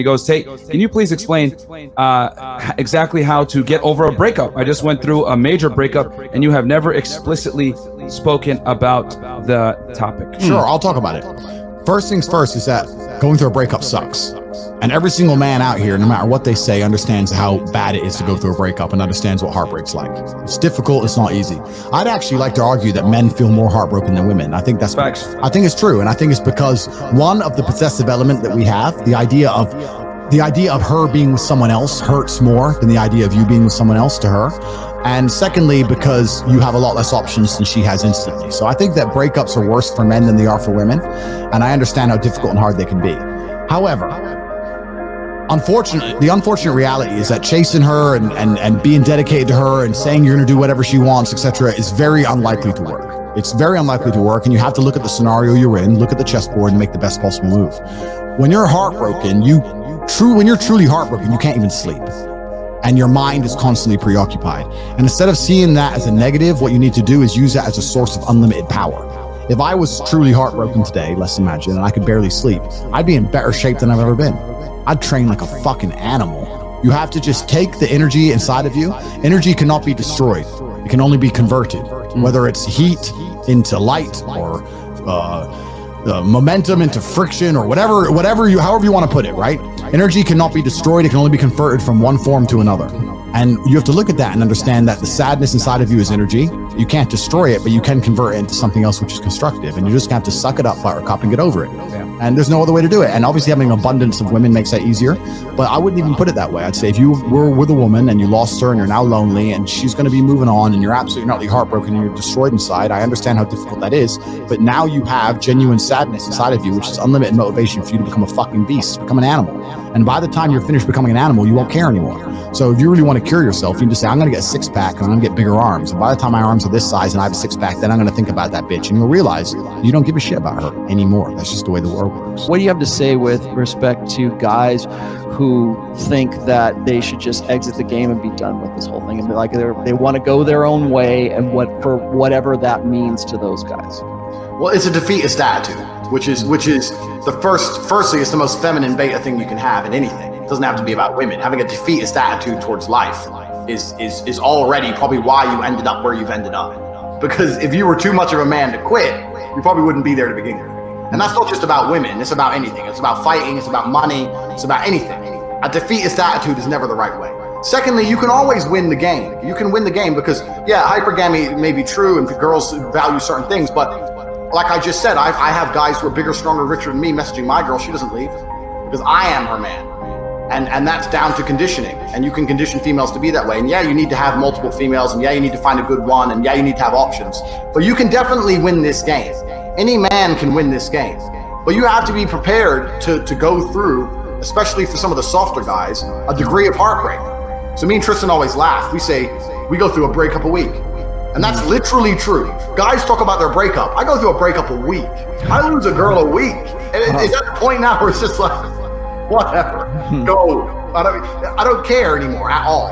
goes, Tate, can you please explain exactly how to get over a breakup? I just went through a major breakup and you have never explicitly spoken about the topic. Sure, I'll talk about it. First things first is that going through a breakup sucks. And every single man out here, no matter what they say, understands how bad it is to go through a breakup and understands what heartbreak's like. It's difficult, it's not easy. I'd actually like to argue that men feel more heartbroken than women. I think that's facts. I think it's true. And I think it's because one of the possessive element that we have, the idea of her being with someone else hurts more than the idea of you being with someone else to her. And secondly, because you have a lot less options than she has instantly. So I think that breakups are worse for men than they are for women. And I understand how difficult and hard they can be. However, the unfortunate reality is that chasing her and being dedicated to her and saying you're going to do whatever she wants, etc., is very unlikely to work. It's very unlikely to work, and you have to look at the scenario you're in, look at the chessboard, and make the best possible move. When you're heartbroken, when you're truly heartbroken, you can't even sleep, and your mind is constantly preoccupied. And instead of seeing that as a negative, what you need to do is use that as a source of unlimited power. If I was truly heartbroken today, let's imagine, and I could barely sleep, I'd be in better shape than I've ever been. I'd train like a fucking animal. You have to just take the energy inside of you. Energy cannot be destroyed. It can only be converted, whether it's heat into light or momentum into friction or however you want to put it, right? Energy cannot be destroyed. It can only be converted from one form to another. And you have to look at that and understand that the sadness inside of you is energy. You can't destroy it, but you can convert it into something else which is constructive. And you just have to suck it up, buttercup, and get over it. And there's no other way to do it. And obviously having an abundance of women makes that easier. But I wouldn't even put it that way. I'd say if you were with a woman and you lost her and you're now lonely and she's going to be moving on and you're absolutely not heartbroken and you're destroyed inside, I understand how difficult that is. But now you have genuine sadness inside of you, which is unlimited motivation for you to become a fucking beast, become an animal. And by the time you're finished becoming an animal, you won't care anymore. So if you really want to cure yourself, you can just say, I'm going to get a six-pack and I'm going to get bigger arms. And by the time my arms are this size and I have a six-pack, then I'm going to think about that bitch. And you'll realize you don't give a shit about her anymore. That's just the way the world works. What do you have to say with respect to guys who think that they should just exit the game and be done with this whole thing? And like they want to go their own way, and for whatever that means to those guys? Well, it's a defeatist attitude, which is firstly, it's the most feminine beta thing you can have in anything. It doesn't have to be about women. Having a defeatist attitude towards life is already probably why you ended up where you've ended up. Because if you were too much of a man to quit, you probably wouldn't be there to begin with. And that's not just about women, it's about anything. It's about fighting, it's about money, it's about anything. A defeatist attitude is never the right way. Secondly, you can always win the game. You can win the game because, yeah, hypergamy may be true and girls value certain things, but like I just said, I have guys who are bigger, stronger, richer than me messaging my girl. She doesn't leave because I am her man. And that's down to conditioning. And you can condition females to be that way. And yeah, you need to have multiple females. And yeah, you need to find a good one. And yeah, you need to have options. But you can definitely win this game. Any man can win this game. But you have to be prepared to go through, especially for some of the softer guys, a degree of heartbreak. So me and Tristan always laugh. We say, we go through a breakup a week. And that's literally true. Guys talk about their breakup. I go through a breakup a week. I lose a girl a week. And it's at the point now where it's just like, whatever. Go. I don't care anymore at all.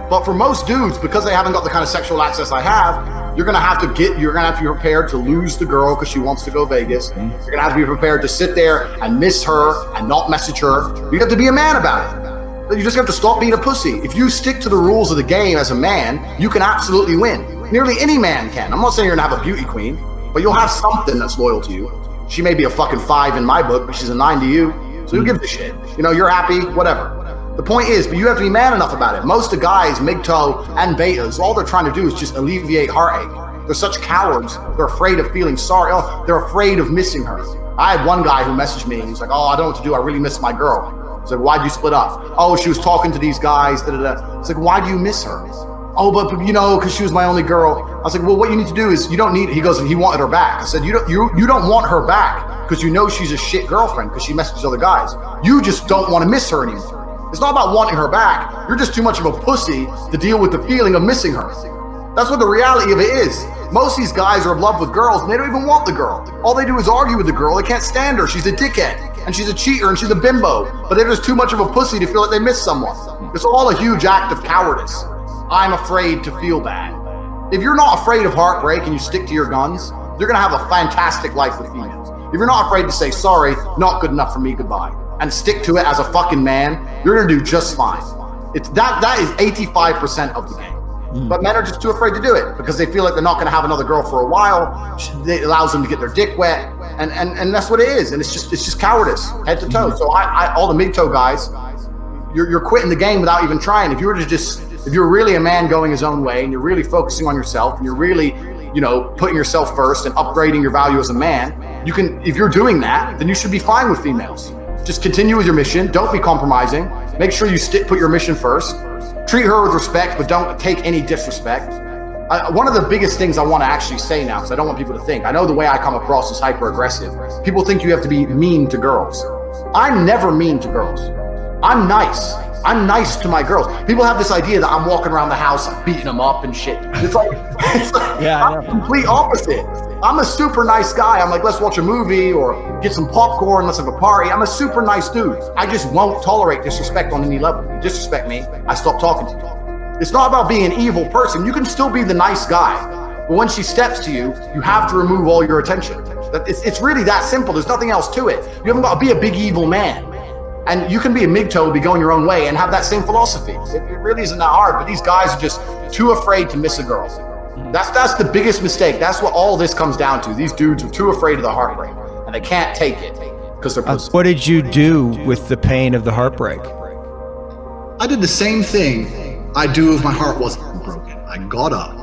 But for most dudes, because they haven't got the kind of sexual access I have, you're gonna have to be prepared to lose the girl because she wants to go Vegas. You're gonna have to be prepared to sit there and miss her and not message her. You have to be a man about it. You just have to stop being a pussy. If you stick to the rules of the game as a man, you can absolutely win. Nearly any man can. I'm not saying you're gonna have a beauty queen, but you'll have something that's loyal to you. She may be a fucking 5 in my book, but she's a 9 to you. So who gives a shit? You know, you're happy, whatever. The point is, but you have to be man enough about it. Most of the guys, MGTOW and betas, all they're trying to do is just alleviate heartache. They're such cowards. They're afraid of feeling sorry. Oh, they're afraid of missing her. I had one guy who messaged me and he's like, oh, I don't know what to do. I really miss my girl. I was like, why'd you split up? Oh, she was talking to these guys. It's like, why do you miss her? Oh, but you know, because she was my only girl. I was like, well, what you need to do is you don't need, he goes, and he wanted her back. I said, you don't want her back because you know she's a shit girlfriend because she messages other guys. You just don't want to miss her anymore. It's not about wanting her back. You're just too much of a pussy to deal with the feeling of missing her. That's what the reality of it is. Most of these guys are in love with girls and they don't even want the girl. All they do is argue with the girl. They can't stand her. She's a dickhead and she's a cheater and she's a bimbo, but they're just too much of a pussy to feel like they miss someone. It's all a huge act of cowardice. I'm afraid to feel bad. If you're not afraid of heartbreak and you stick to your guns, you're gonna have a fantastic life with females. If you're not afraid to say, sorry, not good enough for me, goodbye. and stick to it as a fucking man, you're gonna do just fine. It's that is 85% of the game. But men are just too afraid to do it because they feel like they're not going to have another girl for a while. It allows them to get their dick wet, and that's what it is. And it's just cowardice, head to toe. So I all the mid-toe guys, you're quitting the game without even trying. If you're really a man going his own way, and you're really focusing on yourself, and you're really, putting yourself first and upgrading your value as a man, you can. If you're doing that, then you should be fine with females. Just continue with your mission. Don't be compromising. Make sure you put your mission first. Treat her with respect, but don't take any disrespect. One of the biggest things I want to actually say now, because I don't want people to think, I know the way I come across is hyper aggressive. People think you have to be mean to girls. I'm never mean to girls. I'm nice. I'm nice to my girls. People have this idea that I'm walking around the house beating them up and shit. It's like Yeah, I'm the complete opposite. I'm a super nice guy. I'm like, let's watch a movie or get some popcorn, let's have a party. I'm a super nice dude. I just won't tolerate disrespect on any level. You disrespect me, I stop talking to you. It's not about being an evil person. You can still be the nice guy. But when she steps to you, you have to remove all your attention. It's really that simple. There's nothing else to it. You haven't got to be a big evil man. And you can be a MGTOW, be going your own way and have that same philosophy. It really isn't that hard, but these guys are just too afraid to miss a girl. That's the biggest mistake. That's what all this comes down to. These dudes are too afraid of the heartbreak and they can't take it because they're pussy. What did you do with the pain of the heartbreak? I did the same thing I do if my heart wasn't broken. I got up,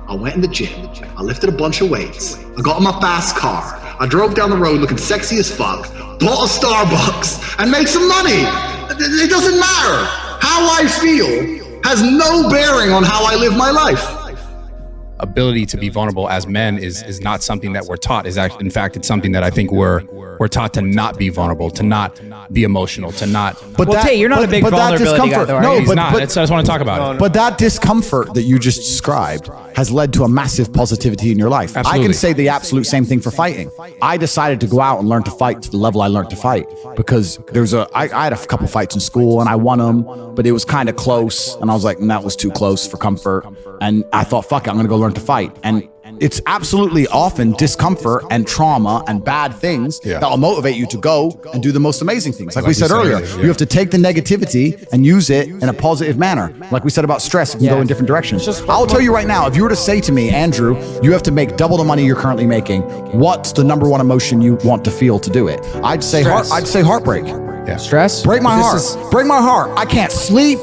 I went in the gym, I lifted a bunch of weights, I got in my fast car, I drove down the road looking sexy as fuck, bought a Starbucks, and made some money. It doesn't matter. How I feel has no bearing on how I live my life. Ability to be vulnerable as men is not something that we're taught. In fact, it's something that I think we're taught to not be vulnerable, to not be emotional, to not. But Tate, you're not a big vulnerability guy, though, are no, you? He's not. I just want to talk about it. But that discomfort that you just described has led to a massive positivity in your life. Absolutely. I can say the absolute same thing for fighting. I decided to go out and learn to fight to the level I learned to fight because I had a couple fights in school and I won them, but it was kind of close. And I was like, that was too close for comfort. And I thought, fuck it, I'm going to go learn to fight. And it's absolutely often discomfort and trauma and bad things that will motivate you to go and do the most amazing things. Like we said earlier, you have to take the negativity and use it in a positive manner. Like we said about stress, it can go in different directions. I'll tell you right now, if you were to say to me, Andrew, you have to make double the money you're currently making, what's the number one emotion you want to feel to do it? I'd say heartbreak. Yeah. Stress? Break my heart. Break my heart. I can't sleep.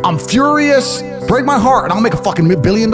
I'm furious. Break my heart and I'll make a fucking $1 billion.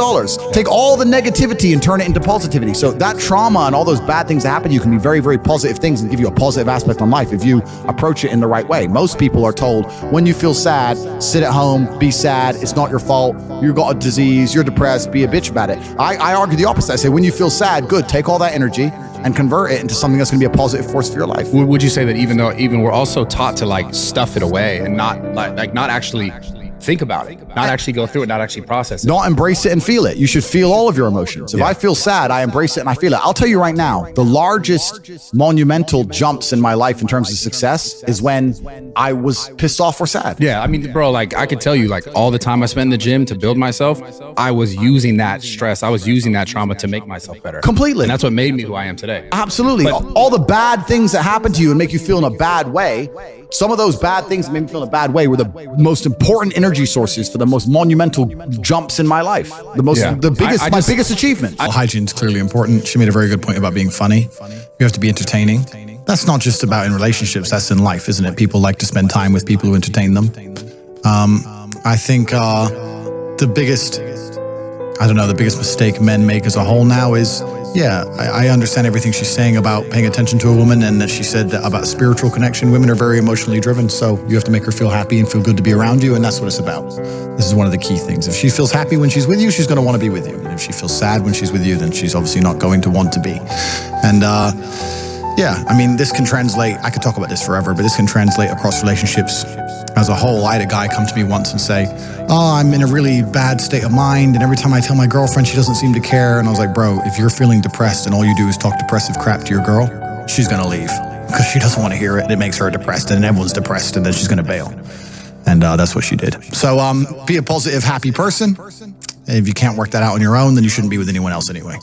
Take all the negativity and turn it into positivity. So that trauma and all those bad things that happen to you can be very, very positive things and give you a positive aspect on life if you approach it in the right way. Most people are told when you feel sad, sit at home, be sad. It's not your fault. You've got a disease. You're depressed. Be a bitch about it. I argue the opposite. I say when you feel sad, good. Take all that energy and convert it into something that's going to be a positive force for your life. Would you say that even we're also taught to like stuff it away and not not actually think about it, not actually go through it, not actually process it. Not embrace it and feel it. You should feel all of your emotions. If I feel sad, I embrace it and I feel it. I'll tell you right now, the largest monumental jumps in my life in terms of success is when I was pissed off or sad. Yeah, I mean, bro, like I could tell you, like all the time I spent in the gym to build myself, I was using that stress, I was using that trauma to make myself better. Completely. And that's what made me who I am today. Absolutely. All the bad things that happen to you and make you feel in a bad way, some of those bad things that made me feel in a bad way were the most important energy sources for the most monumental jumps in my life. My biggest achievement. Hygiene's clearly important. She made a very good point about being funny. You have to be entertaining. That's not just about in relationships, that's in life, isn't it? People like to spend time with people who entertain them. I think the biggest mistake men make as a whole now is, I understand everything she's saying about paying attention to a woman, and that she said that about spiritual connection. Women are very emotionally driven, so you have to make her feel happy and feel good to be around you, and that's what it's about. This is one of the key things. If she feels happy when she's with you, she's going to want to be with you. And if she feels sad when she's with you, then she's obviously not going to want to be. And I mean, this can translate, I could talk about this forever, but this can translate across relationships as a whole. I had a guy come to me once and say, I'm in a really bad state of mind, and every time I tell my girlfriend, she doesn't seem to care. And I was like, bro, if you're feeling depressed and all you do is talk depressive crap to your girl, she's going to leave because she doesn't want to hear it, and it makes her depressed, and everyone's depressed, and then she's going to bail. And that's what she did. So be a positive, happy person. If you can't work that out on your own, then you shouldn't be with anyone else anyway.